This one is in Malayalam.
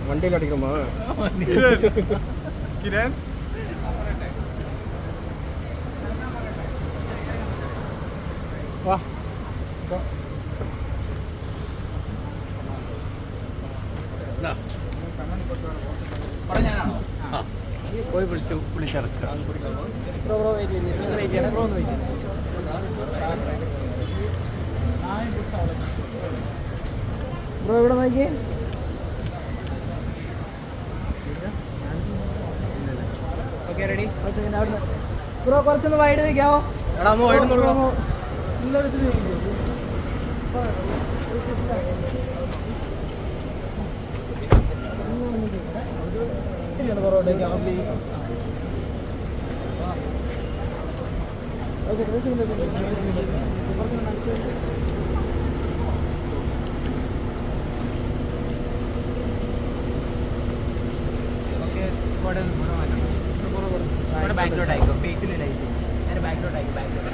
வண்டியில் அடிக்கணுமா? கிரண் வா പോയി വിളിച്ചിറക്കാം. ബ്രോ ഇവിടെ നോക്കി. Okay ready. ബ്രോ കുറച്ചൊന്ന് വൈഡ് നിൽക്കാവോ? എടാ ഒന്ന് വൈഡ് നോക്കണോ? പൊറോട്ടയ്ക്കാണോ പ്ലീസ്? ബാക്കിലോട്ടായിക്കോ, ഫേസിൽ ലൈറ്റ് ബാക്കിലോട്ടായിക്കോ.